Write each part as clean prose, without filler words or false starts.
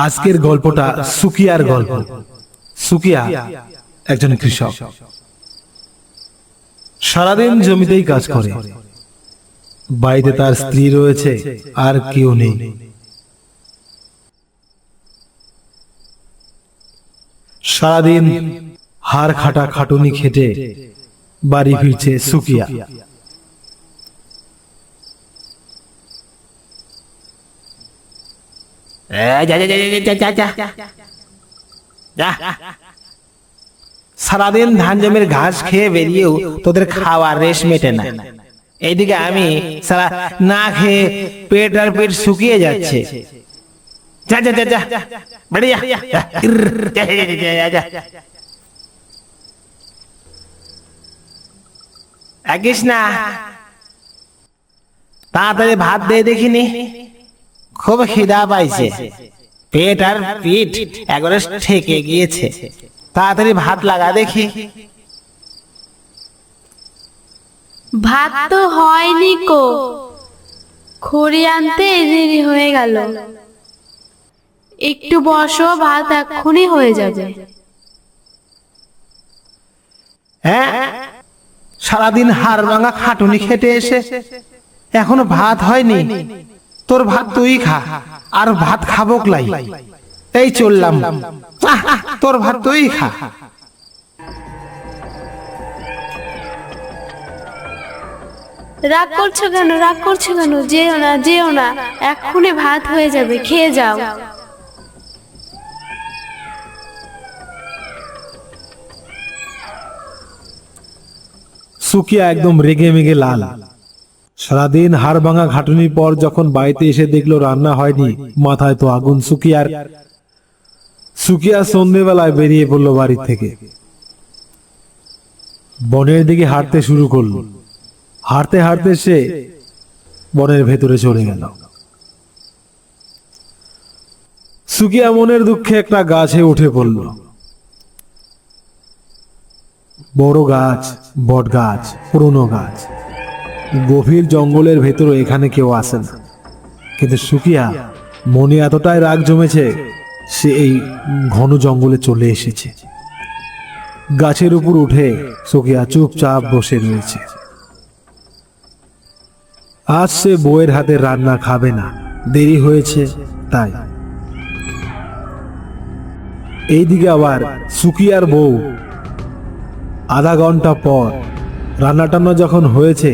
আজকের গল্পটা সুকিয়ার গল্প। সুকিয়া একজন কৃষক, সারাদিন জমিতেই কাজ করে। বাড়িতে তার স্ত্রী রয়েছে, আর কেউ নেই। সারাদিন হাড় খাটা খাটুনি খেটে বাড়ি ফিরছে সুকিয়া। সারাদিন ধান জমির ঘাস খেয়ে বেরিয়েও তোদের খাওয়ার রেশ মেটে না। এইদিকে আমি সারা না খেয়ে পেট আর পেট শুকিয়ে যাচ্ছে। যা যা যা যা বাড়ি যা। আকিস না, তাড়াতাড়ি ভাত দিয়ে দেখিনি, খুব খিদা পাইছে। পেট আর পিঠ একবারে ঠেকে গিয়েছে। তাড়াতাড়ি ভাত লাগা দেখি। ভাত তো হয়নি কো, খড়ি আনতে দেরি হয়ে গেল। একটু বসো, ভাত এক্ষুনি হয়ে যাবে। হ্যাঁ, সারাদিন হাড় ভাঙা খাটুনি খেটে এসে এখনো ভাত হয়নি। তোর ভাত তুই খা, আর ভাত খাবো লাই। এই চললাম, তোর ভাত তুই খা। রাগ করছো কেন, রাগ করছো কেন? যেও না, যেও না, এক্ষুনি ভাত হয়ে যাবে, খেয়ে যাও। সুকিয়া একদম রেগে মেগে লাল। সারাদিন হাড় ভাঙা খাটুনির পর যখন বাড়িতে এসে দেখলো রান্না হয়নি, মাথায় তো আগুন সুকিয়ার। সুকিয়া সন্ধ্যেবেলায় বেরিয়ে পড়লো বাড়ি থেকে, বনের দিকে হাঁটতে শুরু করলো। হাঁটতে হাঁটতে সে বনের ভেতরে চলে গেল। সুকিয়া মনের দুঃখে একটা গাছে উঠে পড়ল। বড় গাছ, বট গাছ, পুরনো গাছ। গভীর জঙ্গলের ভেতরে এখানে কেউ আসে না, কিন্তু সুকিয়া মনে এতটাই রাগ জমেছে, সে এই ঘন জঙ্গলে চলে এসেছে। গাছের উপর উঠে সুকিয়া চুপচাপ বসে রয়েছে। আজ সে বউয়ের হাতে রান্না খাবে না, দেরি হয়েছে তাই। এইদিকে আবার সুকিয়ার বউ আধা ঘন্টা পর রান্না টান্না যখন হয়েছে,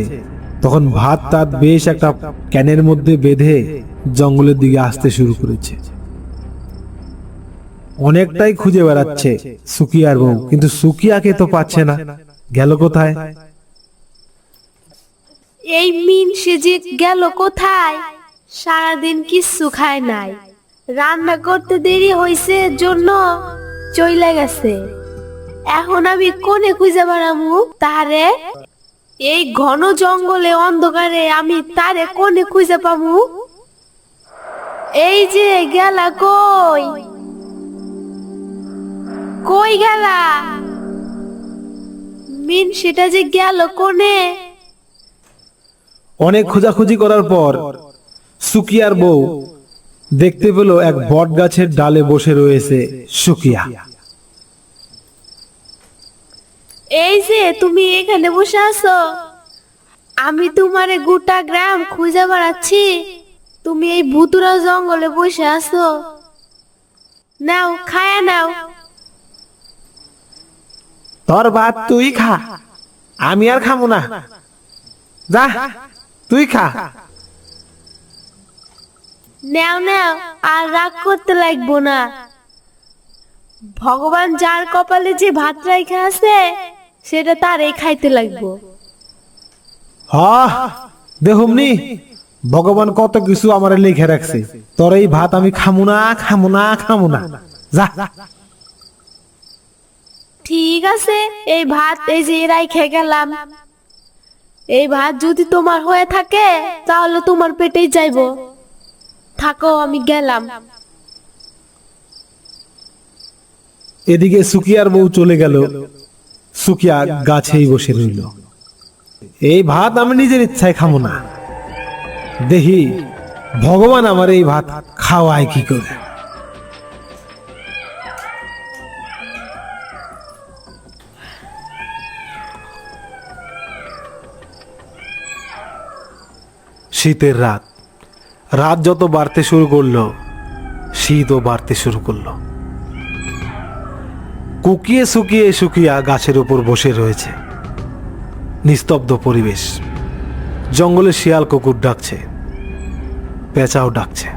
তখন ভাত তাত বেশ একটা ক্যানের মধ্যে বেঁধে জঙ্গলের দিকে আসতে শুরু করেছে। অনেকটাই খুঁজে বেড়াচ্ছে সুকিয়ার বউ, কিন্তু সুকিয়াকে তো পাচ্ছে না। গেল কোথায়? এই মিন সেজে গেল কোথায়? সারাদিন কিচ্ছু খায় নাই, রান্না করতে দেরি হয়েছে জন্য চইলা গেছে। এখন আমি কোনে খুঁজে বেড়ামু তারে? এই ঘন জঙ্গলে অন্ধকারে আমি তারে কোনে খুঁজে পামু? এই যে গেলা, কই কই গেলা? মিন সেটা যে গেল কোনে? অনেক খোঁজাখুঁজি করার পর সুকিয়ার বউ দেখতে পেল এক বট গাছের ডালে বসে রয়েছে সুকিয়া। এই যে তুমি এখানে বসে আছো, আমি তোমারে গোটা গ্রাম খুঁজে বেড়াচ্ছি, তুমি এই ভুতুরা জঙ্গলে বসে আছো। নাও, খায়া নাও। তোর ভাত তুই খা, আমি আর খাবো না। যা, তুই খা। নাও নাও, আর রাগ করতে লাগবো না। ভগবান যার কপালে যে ভাত রাইখা আছে, সেটা তারই খাইতে লাগবো। দেখুমনি ভগবান কত কিছু আমার লিখে রাখছে। তোর এই ভাত আমি খামু না, খামু না, খামু না। যা। ঠিক আছে, এই ভাত এই যে রাইখে গেলাম। এই ভাত যদি তোমার হয়ে থাকে, তাহলে তোমার পেটেই যাইবো। থাকো, আমি গেলাম। এদিকে সুকিয়ার বউ চলে গেল। সুকিয়া গাছেই বসে রইল। এই ভাত আমি নিজের ইচ্ছায় খামু না, দেখি ভগবান আমার এই ভাত খাওয়ায় কি করে। শীতের রাত। রাত যত বাড়তে শুরু করলো, শীতও বাড়তে শুরু করলো। কুকিয়ে শুকিয়ে শুকিয়া গাছের উপর বসে রয়েছে। নিস্তব্ধ পরিবেশ। জঙ্গলে শিয়াল কুকুর ডাকছে, পেঁচাও ডাকছে।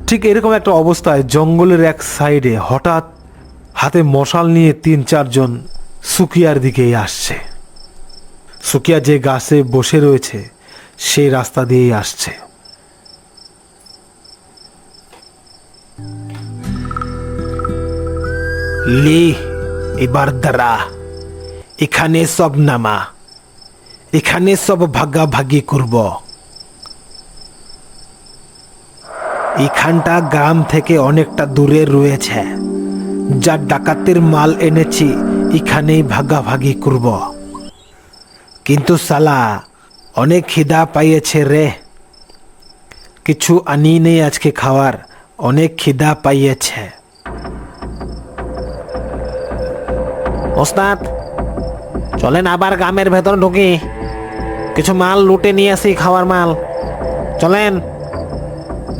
ঠিক এরকম একটা অবস্থায় জঙ্গলের এক সাইডে হঠাৎ হাতে মশাল নিয়ে ৩-৪ জন সুকিয়ার দিকেই আসছে। সুকিয়া যে গাছে বসে রয়েছে সেই রাস্তা দিয়েই আসছে। লি, এবার দাঁড়া, এখানে সব নামা, এখানে সব ভাগাভাগি করব। এখানটা গ্রাম থেকে অনেকটা দূরে রয়েছে। যা ডাকাতের মাল এনেছি এখানেই ভাগাভাগি করব। কিন্তু সালা অনেক খিদা পাইয়েছে রে, কিছু আনি নেই আজকে খাওয়ার, অনেক খিদা পাইয়েছে। ওস্তাদ, চলেন আবার গ্রামের ভেতর ঢুকি, কিছু মাল লুটে নিয়ে আসি, খাওয়ার মাল। চলেন।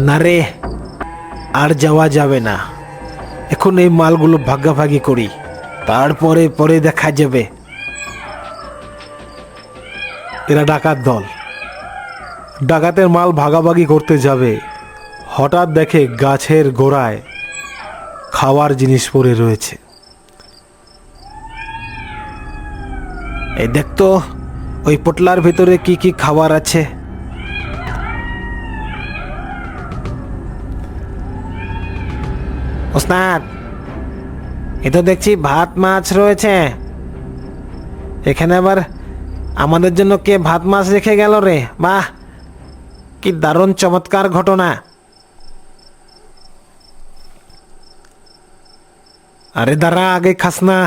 না রে, আর যাওয়া যাবে না। এখন এই মালগুলো ভাগাভাগি করি, তারপরে পরে দেখা যাবে। এরা ডাকাত দল। ডাকাতের মাল ভাগাভাগি করতে যাবে, হঠাৎ দেখে গাছের গোড়ায় খাওয়ার জিনিস পড়ে রয়েছে। এই দেখতো ওই পোটলার ভিতরে কি কি খাবার আছে। ওস্তাদ, এ তো দেখছি ভাত মাছ রয়েছে। এখানে আবার আমাদের জন্য কে ভাত মাছ রেখে গেল রে? বাহ, কি দারুণ চমৎকার ঘটনা। আরে দাঁড়া, আগে খাস না।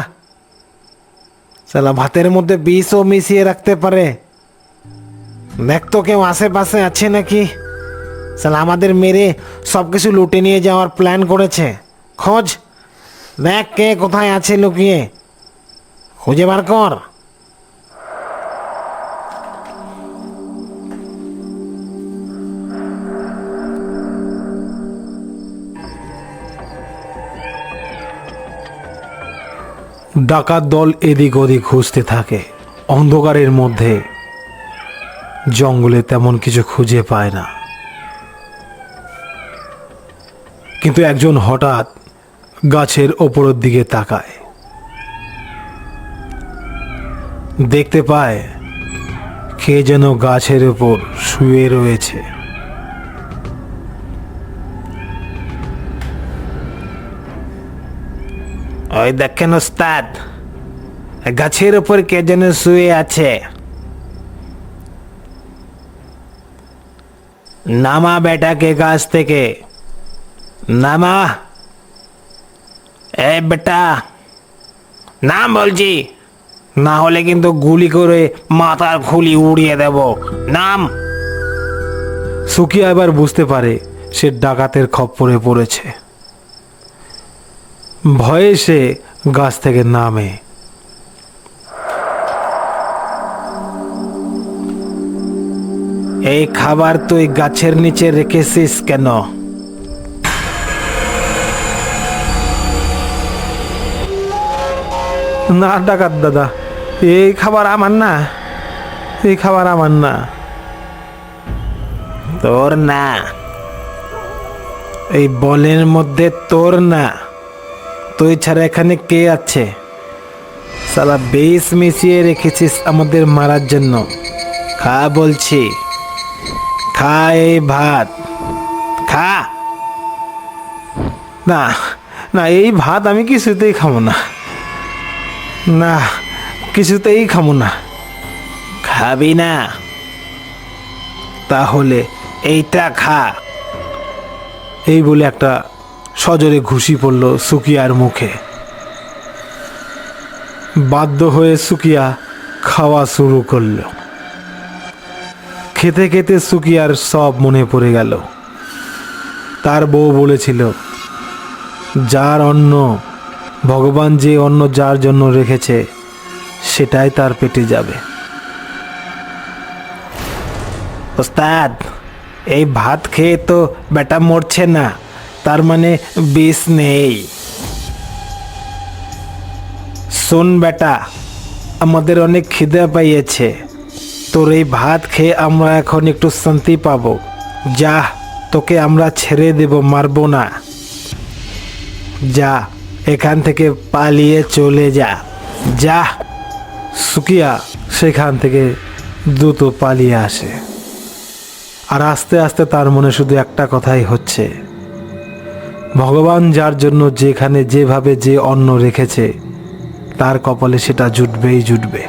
সালা ভাতের মধ্যে বিষও মিশিয়ে রাখতে পারে। দেখ তো কেউ আশেপাশে আছে নাকি। সালা আমাদের মেরে সবকিছু লুটে নিয়ে যাওয়ার প্ল্যান করেছে। খোঁজ, দেখ কে কোথায় আছে লুকিয়ে, খুঁজে বার কর। ডাকাত দল এদিক ওদিক খুঁজতে থাকে। অন্ধকারের মধ্যে জঙ্গলে তেমন কিছু খুঁজে পায় না। কিন্তু একজন হঠাৎ গাছের ওপরের দিকে তাকায়, দেখতে পায় কে যেন গাছের উপর শুয়ে রয়েছে। ওই দেখেন ওস্তাদ, গাছের উপর কে যেন শুয়ে আছে। নামা বেটাকে গাছ থেকে, নামা। এ বেটা, নাম বলছি, না হলে কিন্তু গুলি করে মাথার খুলি উড়িয়ে দেব। নাম। সুকিয়া এবার বুঝতে পারে সে ডাকাতের খপ্পরে পড়েছে। ভয়ে সে গাছ থেকে নামে। এই খাবার তুই গাছের নিচে রেখেছিস কেন? না ডাকাত দাদা, এই খাবার আমার না, এই খাবার আমার না। তোর না? এই বনের মধ্যে তোর না? তুই ছাড়া এখানে কে আছে? সালা বেশ মিশিয়ে রেখেছিস আমাদের মারার জন্য। খা বলছি, খা এই ভাত, খা। না না, এই ভাত আমি কিছুতেই খাবো না, না কিছুতেই খাবো না। খাবি না? তাহলে এইটা খা। এই বলে একটা সজোরে ঘুষি পড়ল সুকিয়ার মুখে। বাধ্য হয়ে সুকিয়া খাওয়া শুরু করলো। খেতে খেতে সুকিয়ার সব মনে পড়ে গেল। তার বউ বলেছিল, যার অন্ন, ভগবান যে অন্ন যার জন্য রেখেছে সেটাই তার পেটে যাবে। ওস্তাদ, এই ভাত খেয়ে তো বেটা মরছে না, তার মানে বিষ নেই। শোন বেটা, আমাদের অনেক খিদে পাইয়েছে, তোর এই ভাত খেয়ে আমরা এখন একটু শান্তি পাবো। যা, তোকে আমরা ছেড়ে দেব, মারবো না। যা, এখান থেকে পালিয়ে চলে যা, যা। সুকিয়া সেখান থেকে দ্রুত পালিয়ে আসে। আর আস্তে আস্তে তার মনে শুধু একটা কথাই হচ্ছে, ভগবান যার জন্য যেখানে যেভাবে যে অন্ন রেখেছে তার কপালে সেটা জুটবেই জুটবে।